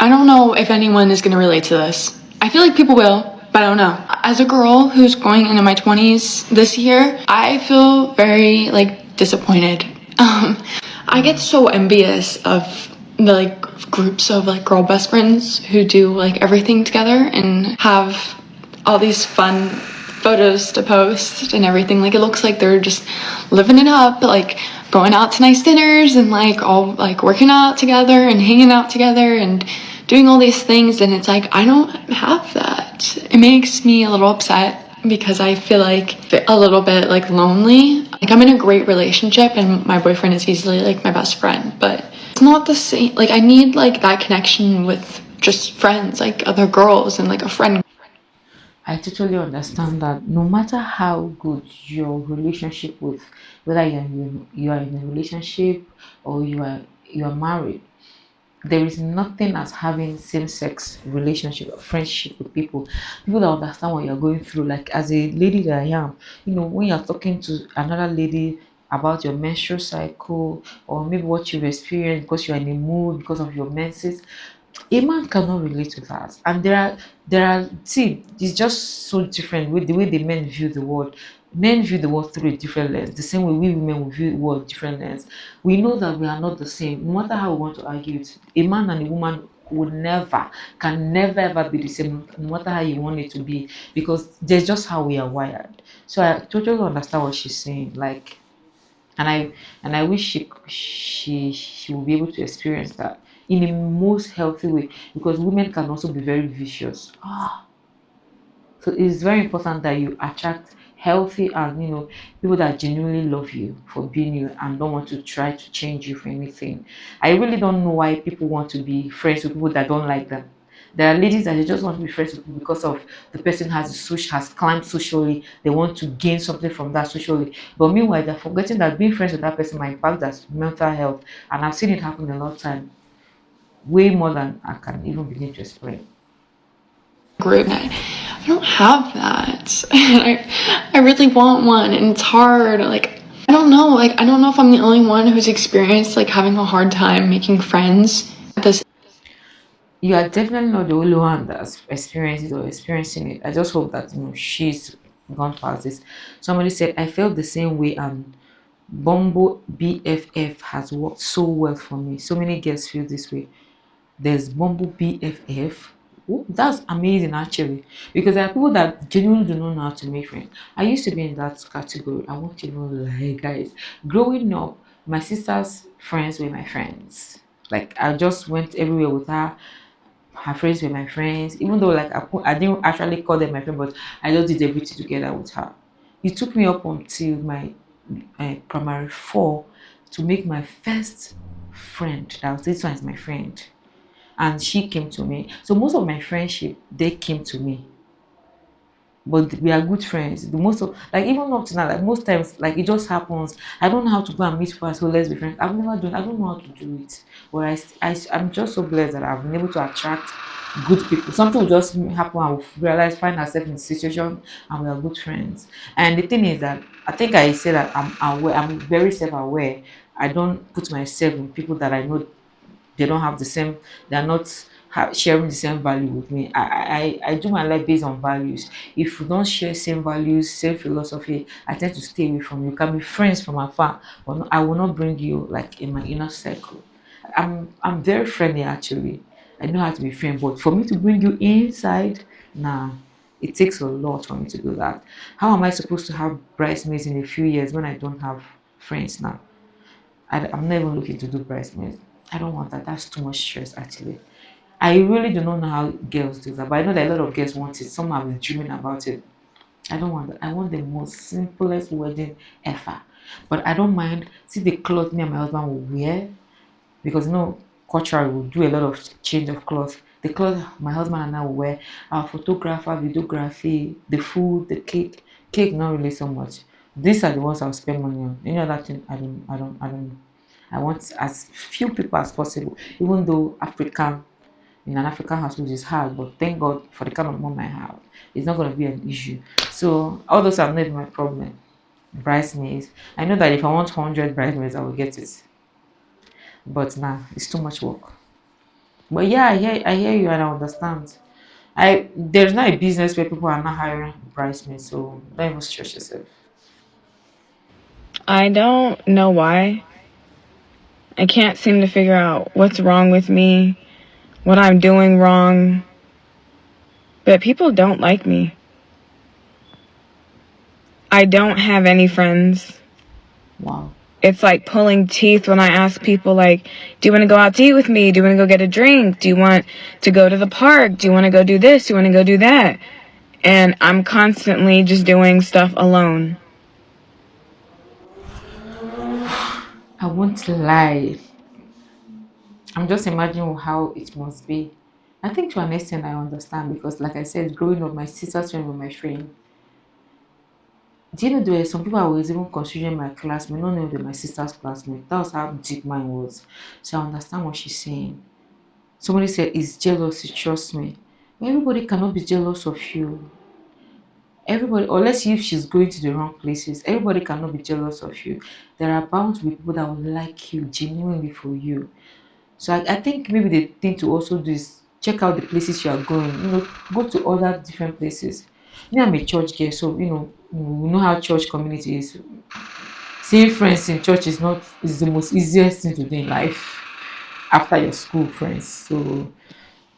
I don't know if anyone is going to relate to this. I feel like people will, but I don't know. As a girl who's going into my 20s this year, I feel very like disappointed. I get so envious of the like groups of like girl best friends who do like everything together and have all these fun photos to post and everything. Like it looks like they're just living it up, like going out to nice dinners and like all like working out together and hanging out together and doing all these things. And it's like I don't have that. It makes me a little upset because I feel like a little bit like lonely. Like I'm in a great relationship and my boyfriend is easily like my best friend, but it's not the same. Like I need like that connection with just friends, like other girls and like a friend. I totally understand that no matter how good your relationship with, whether you are in a relationship or you are married, there is nothing as having same-sex relationship or friendship with people that understand what you're going through. Like as a lady that I am, when you're talking to another lady about your menstrual cycle or maybe what you've experienced because you're in a mood because of your menses, a man cannot relate to that. And there are see, it's just so different with the way the men view the world. Men view the world through a different lens, the same way we women will view the world different lens. We know that we are not the same. No matter how we want to argue it, a man and a woman would never, can never ever be the same, no matter how you want it to be, because there's just how we are wired. So I totally understand what she's saying. Like, and I wish she will be able to experience that in the most healthy way, because women can also be very vicious. So it's very important that you attract healthy and people that genuinely love you for being you and don't want to try to change you for anything. I really don't know why people want to be friends with people that don't like them. There are ladies that they just want to be friends with people because of the person has climbed socially. They want to gain something from that socially. But meanwhile, they're forgetting that being friends with that person might impact their mental health. And I've seen it happen a lot of time, way more than I can even begin to explain. Group. I don't have that. And I really want one and it's hard. Like I don't know. Like I don't know if I'm the only one who's experienced like having a hard time making friends. This You are definitely not the only one that's experienced it or experiencing it. I just hope that she's gone past this. Somebody said I felt the same way, and Bumble BFF has worked so well for me. So many girls feel this way. There's Bumble BFF. Oh, that's amazing actually, because there are people that genuinely do not know how to make friends. I used to be in that category. I won't even lie, guys. Growing up, my sister's friends were my friends. Like I just went everywhere with her. Her friends were my friends, even though like I didn't actually call them my friend, but I just did everything together with her. It took me up until my primary four to make my first friend. That was this one is my friend, and she came to me. So most of my friendship they came to me, but we are good friends. The most of like even up to now, like most times, like it just happens. I don't know how to go and meet people, so let's be friends. I've never done. I don't know how to do it. But I'm just so blessed that I've been able to attract good people. Something will just happen and we'll realize, find ourselves in a situation, and we are good friends. And the thing is that I think I say that I'm aware. I'm very self-aware. I don't put myself in people that I know they don't have the same, they're not sharing the same value with me. I do my life based on values. If we don't share same values, same philosophy, I tend to stay away from you. We can be friends from afar, but I will not bring you like in my inner circle. I'm very friendly actually. I know how to be friend, but for me to bring you inside, nah, it takes a lot for me to do that. How am I supposed to have bridesmaids in a few years when I don't have friends now? I'm not even looking to do bridesmaids. I don't want that. That's too much stress, actually. I really do not know how girls do that, but I know that a lot of girls want it. Some have been dreaming about it. I don't want that. I want the most simplest wedding ever. But I don't mind. See the clothes me and my husband will wear, because culture will do a lot of change of clothes. The clothes my husband and I will wear, our photographer, videography, the food, the cake. Cake not really so much. These are the ones I'll spend money on. Any other thing I don't. I want as few people as possible. Even though in an African household is hard, but thank God for the kind of mom I have. It's not gonna be an issue. So all those are not my problem. Bridesmaids. I know that if I want 100 bridesmaids, I will get it. But nah, it's too much work. But yeah, I hear you and I understand. There's not a business where people are not hiring bridesmaids, so don't even stress yourself. I don't know why. I can't seem to figure out what's wrong with me, what I'm doing wrong, but people don't like me. I don't have any friends. Wow. It's like pulling teeth when I ask people, like, do you want to go out to eat with me? Do you want to go get a drink? Do you want to go to the park? Do you want to go do this? Do you want to go do that? And I'm constantly just doing stuff alone. I won't lie. I'm just imagining how it must be. I think to an extent I understand because, like I said, growing up, my sister's friend was my friend. Do you know there were some people I was even considering my classmate, not knowing they my sister's classmate. That was how deep mine was. So I understand what she's saying. Somebody said it's jealousy, trust me. Everybody cannot be jealous of you. Everybody, unless if she's going to the wrong places, everybody cannot be jealous of you. There are bound to be people that will like you genuinely for you. So I think maybe the thing to also do is check out the places you are going. Go to other different places. I'm a church girl, so we know how church community is. Seeing friends in church is the most easiest thing to do in life after your school friends. So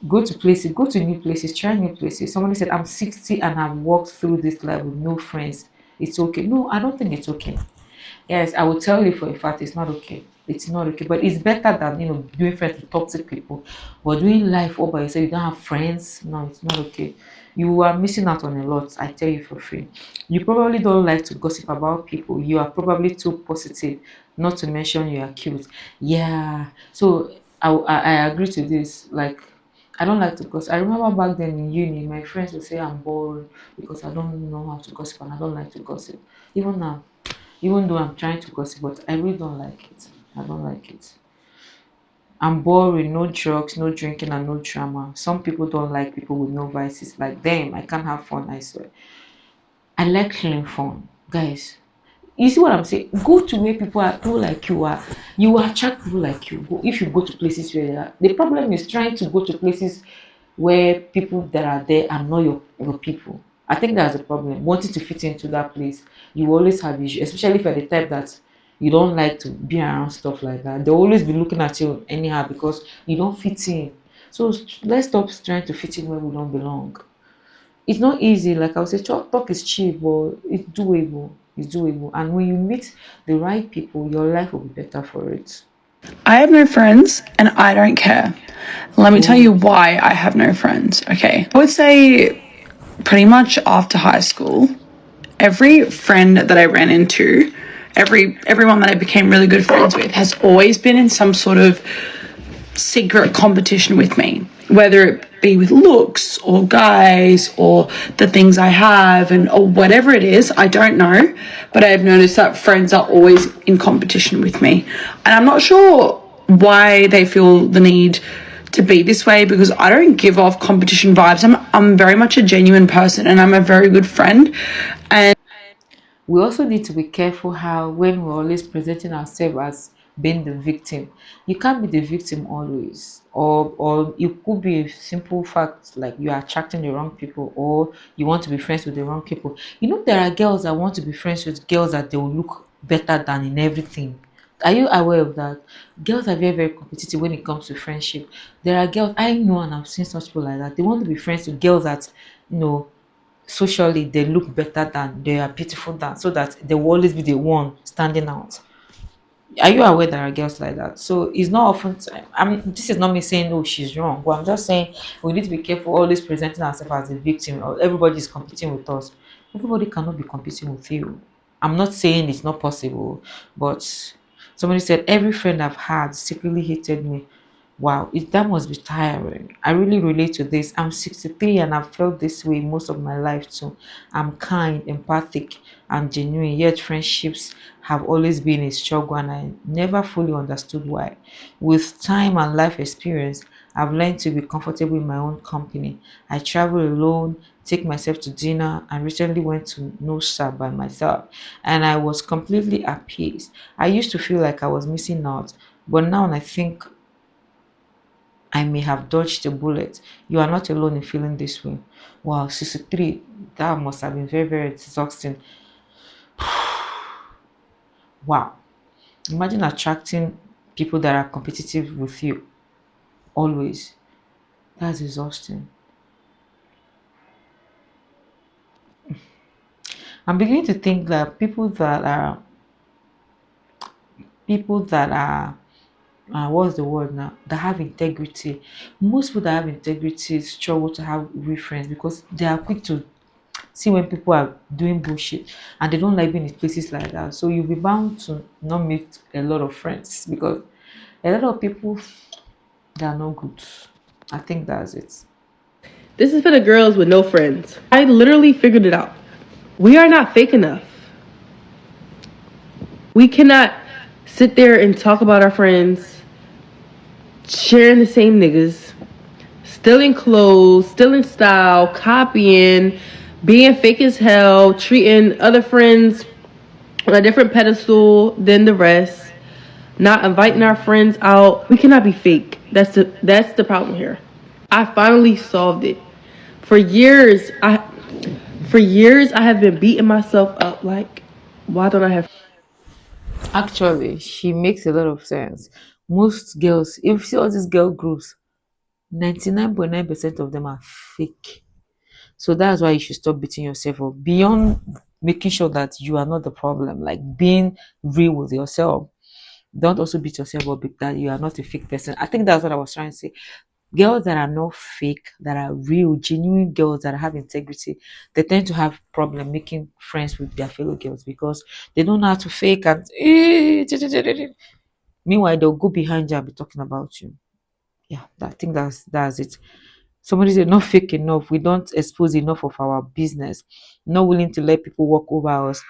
go to new places, try new places. Somebody said, I'm 60 and I've walked through this life with no friends. It's okay. No, I don't think it's okay. Yes, I will tell you for a fact it's not okay. It's not okay. But it's better than doing friends with toxic people. But doing life all by yourself, you don't have friends. No, it's not okay. You are missing out on a lot, I tell you for free. You probably don't like to gossip about people. You are probably too positive, not to mention you are cute. Yeah. So I agree to this. Like I don't like to gossip. I remember back then in uni, my friends would say I'm boring because I don't know how to gossip and I don't like to gossip. Even now, even though I'm trying to gossip, but I really don't like it. I don't like it. I'm boring, no drugs, no drinking, and no drama. Some people don't like people with no vices. Like them, I can't have fun, I swear. I like clean fun. Guys, you see what I'm saying? Go to where people like you are. You will attract people like you. If you go to places where they are. The problem is trying to go to places where people that are there are not your people. I think that's the problem. Wanting to fit into that place, you will always have issues, especially if you're the type that you don't like to be around stuff like that. They'll always be looking at you anyhow because you don't fit in. So let's stop trying to fit in where we don't belong. It's not easy. Like I would say, talk is cheap, but it's doable. It's doable. And when you meet the right people, your life will be better for it. I have no friends and I don't care. Let me tell you Oh, why I have no friends. Okay. I would say pretty much after high school, every friend that I ran into, everyone that I became really good friends with has always been in some sort of secret competition with me, whether it be with looks or guys or the things I have and or whatever it is, I don't know. But I've noticed that friends are always in competition with me. And I'm not sure why they feel the need to be this way because I don't give off competition vibes. I'm very much a genuine person and I'm a very good friend. And we also need to be careful how when we're always presenting ourselves as being the victim, you can't be the victim always, or it could be a simple fact like you are attracting the wrong people or you want to be friends with the wrong people. There are girls that want to be friends with girls that they will look better than in everything. Are you aware of that? Girls are very, very competitive when it comes to friendship. There are girls I know and I've seen such people like that. They want to be friends with girls that you know socially they look better than they are beautiful than so that they will always be the one standing out. Are you aware there are girls like that? So it's not often time. This is not me saying oh she's wrong, but I'm just saying we need to be careful always presenting ourselves as a victim or everybody is competing with us. Everybody cannot be competing with you. I'm not saying it's not possible, but somebody said every friend I've had secretly hated me. Wow, that must be tiring. I really relate to this. I'm 63 and I've felt this way most of my life too. I'm kind, empathic, and genuine, yet friendships have always been a struggle and I never fully understood why. With time and life experience, I've learned to be comfortable in my own company. I travel alone, take myself to dinner, and recently went to Nusa by myself, and I was completely at peace. I used to feel like I was missing out, but now I think I may have dodged a bullet. You are not alone in feeling this way. Wow, 63. That must have been very, very exhausting. Wow. Imagine attracting people that are competitive with you always. That's exhausting. I'm beginning to think that people that are what's the word now, that have integrity, most people that have integrity struggle to have real friends because they are quick to see when people are doing bullshit and they don't like being in places like that. So you'll be bound to not meet a lot of friends because a lot of people, they are not good. I think that's it. This is for the girls with no friends. I literally figured it out. We are not fake enough. We cannot sit there and talk about our friends, sharing the same niggas, stealing clothes, stealing style, copying, being fake as hell, treating other friends on a different pedestal than the rest, not inviting our friends out. We cannot be fake. That's the problem here. I finally solved it. For years, I have been beating myself up like, why don't I have? Actually, she makes a lot of sense. Most girls, if you see all these girl groups, 99.9% of them are fake. So that's why you should stop beating yourself up. Beyond making sure that you are not the problem, like being real with yourself, don't also beat yourself up that you are not a fake person. I think that's what I was trying to say. Girls that are not fake, that are real, genuine girls that have integrity, they tend to have problem making friends with their fellow girls because they don't know how to fake and meanwhile they'll go behind you and be talking about you. Yeah, I think that's it. Somebody said not fake enough. We don't expose enough of our business. Not willing to let people walk over us.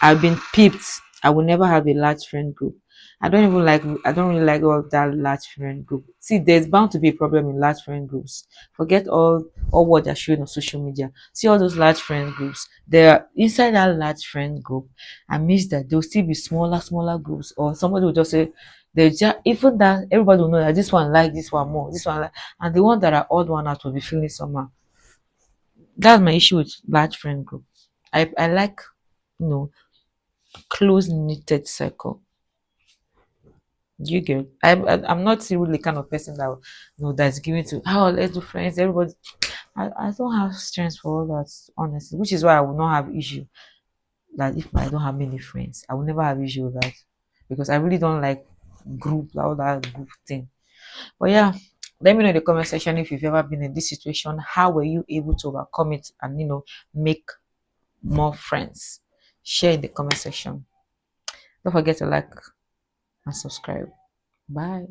I've been peeped. I will never have a large friend group. I don't really like all that large friend group. See, there's bound to be a problem in large friend groups. Forget all what they're showing on social media. See all those large friend groups. They're inside that large friend group. I miss that there'll still be smaller groups, or somebody will just say they just even that everybody will know that this one like this one more, this one like, and the one that are odd one out will be feeling somehow. That's my issue with large friend group. I like, you know, close knitted circle. You get. I'm not really the kind of person that that's given to let's do friends. Everybody. I don't have strength for all that, honestly. Which is why I will not have issue that if I don't have many friends, I will never have issue with that because I really don't like all that group thing. But yeah, let me know in the comment section if you've ever been in this situation. How were you able to overcome it and make more friends? Share in the comment section. Don't forget to like and subscribe. Bye.